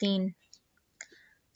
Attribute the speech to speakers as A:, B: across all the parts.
A: 3।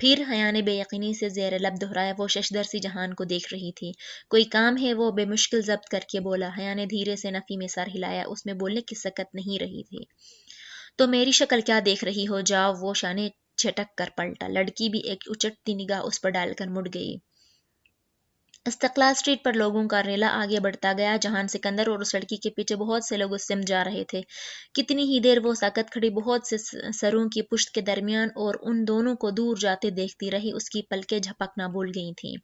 A: پھر حیا نے بے یقینی سے زیر لب دہرایا، وہ ششدر سی جہان کو دیکھ رہی تھی۔ کوئی کام ہے؟ وہ بے مشکل ضبط کر کے بولا۔ حیا نے دھیرے سے نفی میں سر ہلایا، اس میں بولنے کی سکت نہیں رہی تھی۔ تو میری شکل کیا دیکھ رہی ہو؟ جاؤ۔ وہ شانے چھٹک کر پلٹا۔ لڑکی بھی ایک اچٹتی نگاہ اس پر ڈال کر مڑ گئی۔ استقلال اسٹریٹ پر لوگوں کا ریلا آگے بڑھتا گیا۔ جہان سکندر اور اس لڑکی کے پیچھے بہت سے لوگ اس سمت جا رہے تھے۔ کتنی ہی دیر وہ ساکت کھڑی بہت سے سروں کی پشت کے درمیان اور ان دونوں کو دور جاتے دیکھتی رہی۔ اس کی پلکیں جھپکنا بھول گئی تھیں۔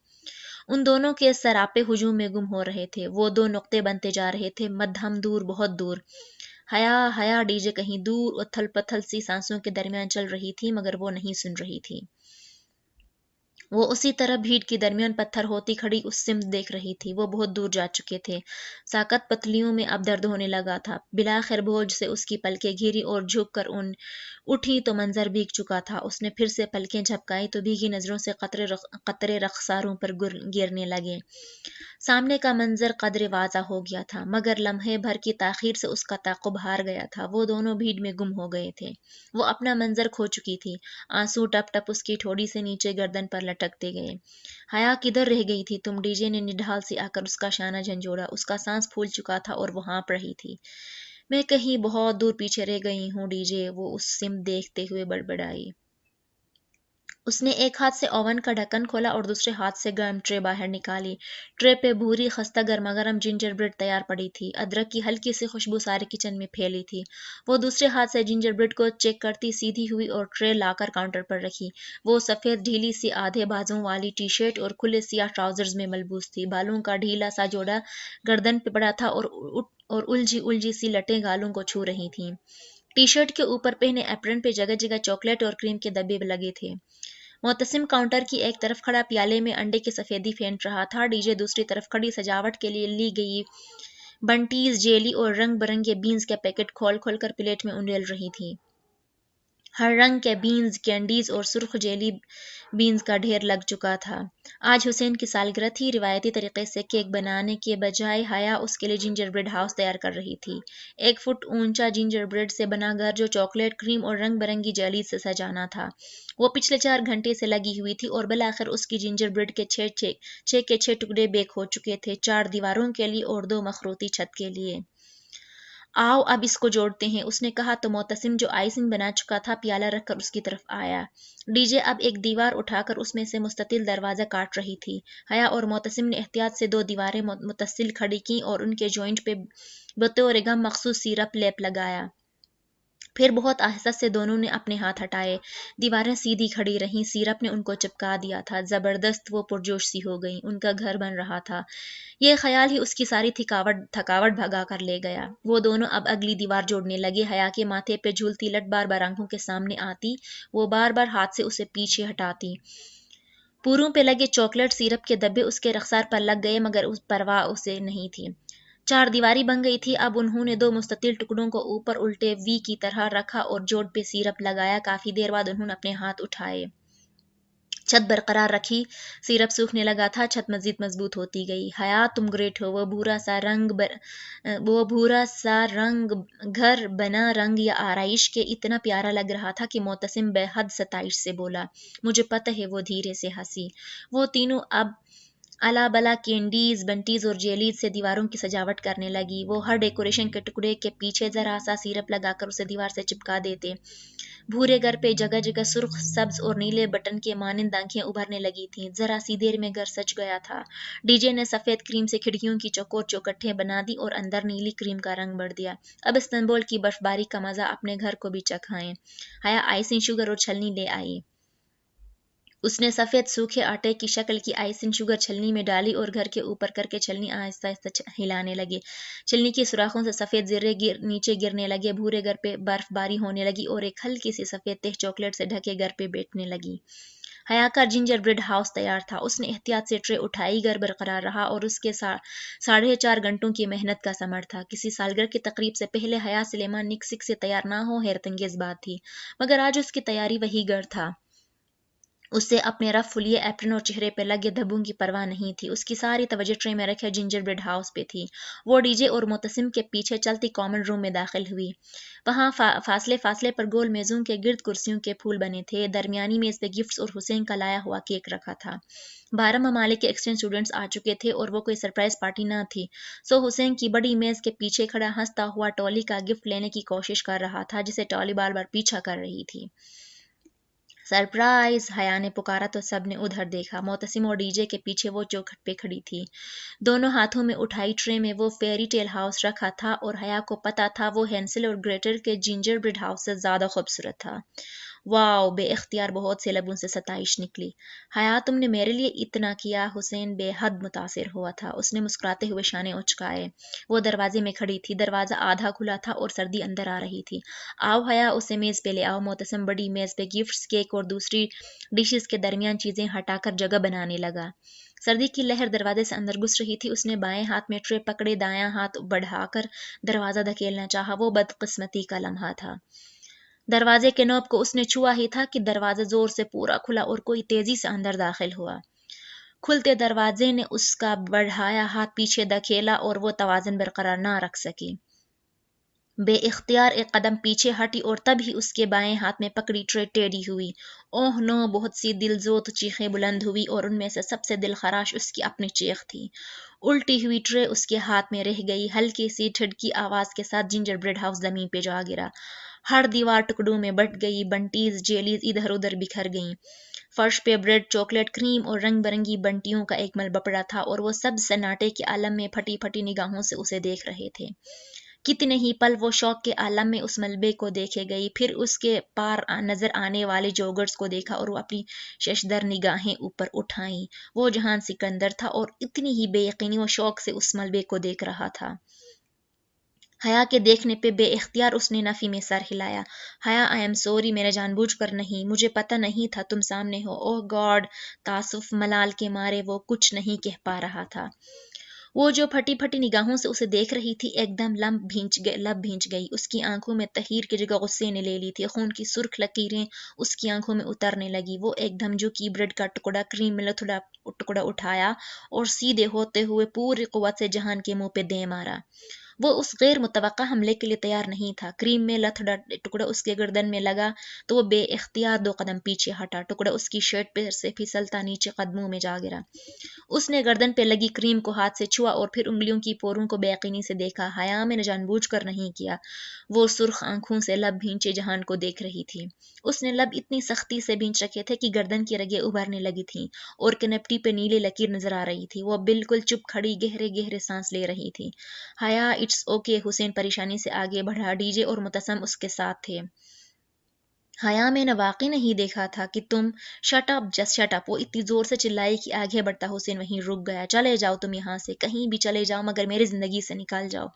A: ان دونوں کے سراپے ہجوم میں گم ہو رہے تھے۔ وہ دو نقطے بنتے جا رہے تھے، مدھم دور، بہت دور۔ حیا حیا ڈی جے کہیں دور اتھل پتھل سی سانسوں کے درمیان چل رہی تھی، مگر وہ نہیں سن رہی تھی۔ وہ اسی طرح بھیڑ کی درمیان پتھر ہوتی کھڑی اس سمت دیکھ رہی تھی۔ وہ بہت دور جا چکے تھے۔ ساکت پتلیوں میں اب درد ہونے لگا تھا۔ بلاخر بوجھ سے اس کی پلکیں گھری اور جھک کر اٹھی تو منظر بھیگ چکا تھا۔ اس نے پھر سے پلکیں جھپکائی تو بھیگی نظروں سے قطرے رخساروں پر گرنے لگے۔ سامنے کا منظر قدرے واضح ہو گیا تھا، مگر لمحے بھر کی تاخیر سے اس کا تعاقب ہار گیا تھا۔ وہ دونوں بھیڑ میں گم ہو گئے تھے۔ وہ اپنا منظر کھو چکی تھی۔ آنسو ٹپ ٹپ اس کی ٹھوڑی سے نیچے گردن پر لٹکتے گئے۔ حیا کدھر رہ گئی تھی تم؟ ڈی جے نے نڈھال سے آ کر اس کا شانہ جھنجھوڑا۔ اس کا سانس پھول چکا تھا اور وہ ہانپ رہی تھی۔ میں کہیں بہت دور پیچھے رہ گئی ہوں ڈی جے، وہ اس سمت دیکھتے ہوئے بڑبڑائی۔ اس نے ایک ہاتھ سے اوون کا ڈھکن کھولا اور دوسرے ہاتھ سے گرم ٹرے باہر نکالی۔ ٹرے پہ بھوری خستہ گرما گرم جنجر بریڈ تیار پڑی تھی۔ ادرک کی ہلکی سی خوشبو سارے کچن میں پھیلی تھی۔ وہ دوسرے ہاتھ سے جنجر بریڈ کو چیک کرتی سیدھی ہوئی اور ٹرے لا کر کاؤنٹر پر رکھی۔ وہ سفید ڈھیلی سی آدھے بازوں والی ٹی شرٹ اور کھلے سیاہ ٹراؤزرز میں ملبوس تھی۔ بالوں کا ڈھیلا سا جوڑا گردن پہ پڑا تھا اور الجھی سی لٹیں گالوں کو چھو رہی تھیں۔ ٹی شرٹ کے اوپر پہنے ایپرن پہ جگہ جگہ چاکلیٹ اور کریم کے دبے لگے تھے۔ معتصم کاؤنٹر کی ایک طرف کھڑا پیالے میں انڈے کی سفیدی پھینٹ رہا تھا۔ ڈی جے دوسری طرف کھڑی سجاوٹ کے لیے لی گئی بنٹیز، جیلی اور رنگ برنگے بینز کے پیکٹ کھول کھول کر پلیٹ میں انڈیل رہی تھی۔ ہر رنگ کے بینز، کینڈیز اور سرخ جیلی بینز کا ڈھیر لگ چکا تھا۔ آج حسین کی سالگرہ تھی۔ روایتی طریقے سے کیک بنانے کے بجائے حیا اس کے لیے جنجر بریڈ ہاؤس تیار کر رہی تھی۔ 1 فٹ اونچا جنجر بریڈ سے بنا گھر جو چاکلیٹ، کریم اور رنگ برنگی جیلیز سے سجانا تھا۔ وہ پچھلے 4 گھنٹے سے لگی ہوئی تھی اور بالآخر اس کی جنجر بریڈ کے 6 ٹکڑے بیک ہو چکے تھے، 4 دیواروں کے لیے اور 2 مخروطی چھت کے لیے۔ آؤ اب اس کو جوڑتے ہیں، اس نے کہا تو معتصم جو آئسنگ بنا چکا تھا پیالہ رکھ کر اس کی طرف آیا۔ ڈی جے اب ایک دیوار اٹھا کر اس میں سے مستطیل دروازہ کاٹ رہی تھی۔ حیا اور معتصم نے احتیاط سے 2 دیواریں متصل کھڑی کیں اور ان کے جوائنٹ پہ بطور غم مخصوص سیرپ لیپ لگایا۔ پھر بہت آہستہ سے دونوں نے اپنے ہاتھ ہٹائے۔ دیواریں سیدھی کھڑی رہیں، سیرپ نے ان کو چپکا دیا تھا۔ زبردست، وہ پرجوش سی ہو گئیں، ان کا گھر بن رہا تھا۔ یہ خیال ہی اس کی ساری تھکاوٹ بھگا کر لے گیا۔ وہ دونوں اب اگلی دیوار جوڑنے لگے۔ حیا کے ماتھے پہ جھولتی لٹ بار بار آنکھوں کے سامنے آتی، وہ بار بار ہاتھ سے اسے پیچھے ہٹاتی۔ پوروں پہ لگے چاکلیٹ سیرپ کے دبے اس کے رخسار پر لگ گئے، مگر پرواہ اسے نہیں تھی۔ 4 دیواری بن گئی تھی۔ اب انہوں نے 2 مستطیل ٹکڑوں کو اوپر الٹے وی کی طرح رکھا اور جوڑ پہ سیرپ لگایا۔ کافی دیر بعد انہوں نے اپنے ہاتھ اٹھائے، چھت برقرار رکھی۔ سیرپ سوکھنے لگا تھا، چھت مزید مضبوط ہوتی گئی۔ حیا تم گریٹ ہو۔ وہ بھورا سا رنگ گھر بنا رنگ یا آرائش کے اتنا پیارا لگ رہا تھا کہ معتصم بے حد ستائش سے بولا۔ مجھے پتہ ہے، وہ دھیرے سے ہنسی۔ وہ تینوں اب الا بلا کینڈیز، بنٹیز اور جیلیز سے دیواروں کی سجاوٹ کرنے لگی۔ وہ ہر ڈیکوریشن کے ٹکڑے کے پیچھے ذرا سا سیرپ لگا کر اسے دیوار سے چپکا دیتے۔ بھورے گھر پہ جگہ جگہ سرخ، سبز اور نیلے بٹن کے مانند آنکھیں ابھرنے لگی تھیں۔ ذرا سی دیر میں گھر سج گیا تھا۔ ڈی جے نے سفید کریم سے کھڑکیوں کی چوکور چوکھٹیں بنا دی اور اندر نیلی کریم کا رنگ بھر دیا۔ اب استنبول کی برف باری کا مزہ اپنے گھر کو بھی چکھائیں۔ حیا آئسنگ، شوگر اور چھلنی لے آئی۔ اس نے سفید سوکھے آٹے کی شکل کی آئسنگ شوگر چھلنی میں ڈالی اور گھر کے اوپر کر کے چھلنی آہستہ آہستہ ہلانے لگے۔ چھلنی کے سوراخوں سے سفید زرے نیچے گرنے لگے۔ بھورے گھر پہ برف باری ہونے لگی اور ایک ہلکی سی سفید تہ چاکلیٹ سے ڈھکے گھر پہ بیٹھنے لگی۔ حیا کا جنجر بریڈ ہاؤس تیار تھا۔ اس نے احتیاط سے ٹرے اٹھائی، گھر برقرار رہا اور اس کے 4.5 گھنٹوں کی محنت کا ثمر تھا۔ کسی سالگرہ کی تقریب سے پہلے حیا سلیمان نک سک سے تیار نہ ہو، حیرت انگیز بات تھی، مگر آج اس کی تیاری وہی گھر تھا۔ اسے اپنے رف فلیے ایپرن اور چہرے پہ لگے دھبوں کی پرواہ نہیں تھی. اس کی ساری توجہ ٹرے میں رکھے جنجر بریڈ ہاؤس پہ تھی. وہ ڈی جے اور معتصم کے پیچھے چلتی کامن روم میں داخل ہوئی. وہاں فاصلے فاصلے پر گول میزوں کے گرد کرسیوں کے پھول بنے تھے. درمیانی میز پہ گفٹس اور حسین کا لایا ہوا کیک رکھا تھا. 12 ممالک کے ایکسچینج اسٹوڈنٹس آ چکے تھے اور وہ کوئی سرپرائز پارٹی نہ تھی. سو حسین کی بڑی میز کے پیچھے کھڑا ہنستا ہوا ٹالی کا گفٹ لینے کی کوشش کر رہا تھا جسے ٹالی بار بار پیچھا کر رہی تھی. سرپرائز! حیا نے پکارا تو سب نے ادھر دیکھا. معتصم اور ڈی جے کے پیچھے وہ چوکھٹ پہ کھڑی تھی. دونوں ہاتھوں میں اٹھائی ٹرے میں وہ فیری ٹیل ہاؤس رکھا تھا اور حیا کو پتا تھا وہ ہینسل اور گریٹل کے جنجر بریڈ ہاؤس سے زیادہ خوبصورت تھا. واو! بے اختیار بہت سے لبوں سے ستائش نکلی. حیا تم نے میرے لیے اتنا کیا. حسین بے حد متاثر ہوا تھا. اس نے مسکراتے ہوئے شانے اچکائے. وہ دروازے میں کھڑی تھی. دروازہ آدھا کھلا تھا اور سردی اندر آ رہی تھی. آؤ حیا اسے میز پہ لے آؤ. معتصم بڑی میز پہ گفٹس کیک اور دوسری ڈشز کے درمیان چیزیں ہٹا کر جگہ بنانے لگا. سردی کی لہر دروازے سے اندر گھس رہی تھی. اس نے بائیں ہاتھ میں ٹرے پکڑے دایاں ہاتھ بڑھا کر دروازہ دھکیلنا چاہا. وہ بدقسمتی کا لمحہ تھا. دروازے کے نوب کو اس نے چھوا ہی تھا کہ دروازہ زور سے پورا کھلا اور کوئی تیزی سے اندر داخل ہوا. کھلتے دروازے نے اس کا بڑھایا ہاتھ پیچھے دھکیلا اور وہ توازن برقرار نہ رکھ سکی. بے اختیار ایک قدم پیچھے ہٹی اور تب ہی اس کے بائیں ہاتھ میں پکڑی ٹرے ٹیڑھی ہوئی. اوہ نو! بہت سی دلزوت چیخیں بلند ہوئی اور ان میں سے سب سے دل خراش اس کی اپنی چیخ تھی. الٹی ہوئی ٹرے اس کے ہاتھ میں رہ گئی. ہلکی سی ٹھڑکی آواز کے ساتھ جنجر بریڈ ہاؤس زمین پہ جا گرا. ہر دیوار ٹکڑوں میں بٹ گئی. بنٹیز جیلیز ادھر ادھر بکھر گئیں. فرش پہ بریڈ، چاکلیٹ، کریم اور رنگ برنگی بنٹیوں کا ایک ملبہ پڑا تھا اور وہ سب سناٹے کے عالم میں پھٹی پھٹی نگاہوں سے اسے دیکھ رہے تھے. کتنے ہی پل وہ شوق کے عالم میں اس ملبے کو دیکھے گئی. پھر اس کے پار نظر آنے والے جوگرز کو دیکھا اور وہ اپنی ششدر نگاہیں اوپر اٹھائیں. وہ جہان سکندر تھا اور اتنی ہی بے یقینی و شوق سے اس ملبے کو دیکھ رہا تھا. حیا کے دیکھنے پہ بے اختیار اس نے نفی میں سر ہلایا. حیا آئی ایم سوری، میں نے جان بوجھ کر نہیں. مجھے پتہ نہیں تھا تم سامنے ہو. اوہ گاڈ! تاسف ملال کے مارے وہ کچھ نہیں کہہ پا رہا تھا. وہ جو پھٹی پھٹی نگاہوں سے اسے دیکھ رہی تھی ایک دم لب بھینچ گئی. اس کی آنکھوں میں تحیر کی جگہ غصے نے لے لی تھی. خون کی سرخ لکیریں اس کی آنکھوں میں اترنے لگی. وہ ایک دم جھکی، بریڈ کا ٹکڑا کریم میں لتھڑا ٹکڑا اٹھایا اور سیدھے ہوتے ہوئے پوری قوت سے جہان کے منہ پہ دے مارا. وہ اس غیر متوقع حملے کے لیے تیار نہیں تھا. کریم میں لتھڑا ٹکڑا اس کے گردن میں لگا تو وہ بے اختیار 2 قدم پیچھے ہٹا. ٹکڑا اس کی شرٹ پہ سے پھسلتا نیچے قدموں میں جا گرا. اس نے گردن پہ لگی کریم کو ہاتھ سے چھوا اور پھر انگلیوں کی پوروں کو بے یقینی سے دیکھا. حیا میں نے جان بوجھ کر نہیں کیا. وہ سرخ آنکھوں سے لب بھینچے جہان کو دیکھ رہی تھی. اس نے لب اتنی سختی سے بھینچ رکھے تھے کہ گردن کی رگیں ابھرنے لگی تھیں اور کنپٹی پہ نیلی لکیر نظر آ رہی تھی. وہ بالکل چپ کھڑی گہرے گہرے سانس لے رہی تھی. حیا اٹس اوکے. حسین پریشانی سے آگے بڑھا. ڈی جے اور معتصم اس کے ساتھ تھے. حیا میں نے واقعی نہیں دیکھا تھا کہ تم shut up just shut up. وہ اتنی زور سے چلائی کہ آگے بڑھتا حسین وہیں رک گیا. چلے جاؤ تم یہاں سے، کہیں بھی چلے جاؤ مگر میری زندگی سے نکل جاؤ.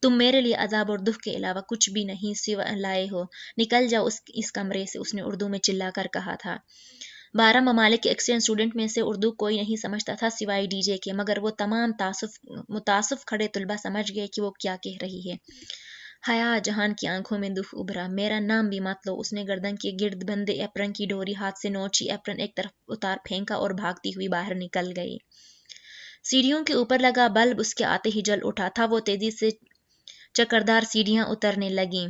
A: تم میرے لیے عذاب اور دکھ کے علاوہ کچھ بھی نہیں لائے ہو. نکل جاؤ اس کمرے سے. اس نے اردو میں چلا کر کہا تھا. 12 ممالک کے ایکسچینج اسٹوڈنٹ میں سے اردو کوئی نہیں سمجھتا تھا سوائے ڈی جے کے، مگر وہ تمام متاسف کھڑے طلبہ سمجھ گئے کہ وہ کیا کہہ رہی ہے. حیا جہان کی آنکھوں میں دکھ ابھرا. میرا نام بھی مت لو. اس نے گردن کے گرد بندے ایپرن کی ڈوری ہاتھ سے نوچی. ایپرن ایک طرف اتار پھینکا اور بھاگتی ہوئی باہر نکل گئی. سیڑھیوں کے اوپر لگا بلب اس کے آتے ہی جل اٹھا تھا. وہ تیزی سے چکردار سیڑھیاں اترنے لگیں.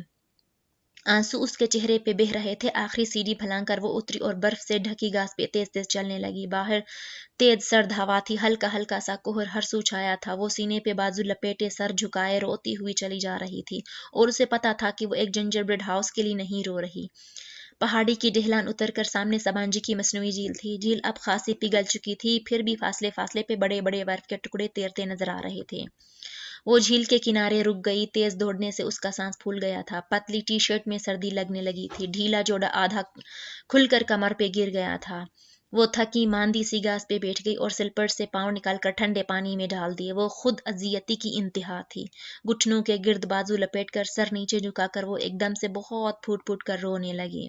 A: آنسو اس کے چہرے پہ بہہ رہے تھے. آخری سیڑھی پھلانگ کر وہ اتری اور برف سے ڈھکی گھاس پہ تیز تیز چلنے لگی. باہر تیز سرد ہوا تھی. ہلکا ہلکا سا کوہر ہر سو چھایا تھا. وہ سینے پہ بازو لپیٹے سر جھکائے روتی ہوئی چلی جا رہی تھی اور اسے پتا تھا کہ وہ ایک جنجر بریڈ ہاؤس کے لیے نہیں رو رہی. پہاڑی کی ڈھلان اتر کر سامنے سبانجی کی مصنوعی جھیل تھی. جھیل اب خاصی پگھل چکی تھی، پھر بھی فاصلے فاصلے پہ بڑے بڑے برف کے ٹکڑے تیرتے نظر آ رہے تھے. وہ جھیل کے کنارے رک گئی. تیز دوڑنے سے اس کا سانس پھول گیا تھا. پتلی ٹی شرٹ میں سردی لگنے لگی تھی. ڈھیلا جوڑا آدھا کھل کر کمر پہ گر گیا تھا. وہ تھکی ماندی سی گھاس پہ بیٹھ گئی اور سلپر سے پاؤں نکال کر ٹھنڈے پانی میں ڈال دیے. وہ خود اذیتی کی انتہا تھی. گھٹنوں کے گرد بازو لپیٹ کر سر نیچے جھکا کر وہ ایک دم سے بہت پھوٹ پھوٹ کر رونے لگی.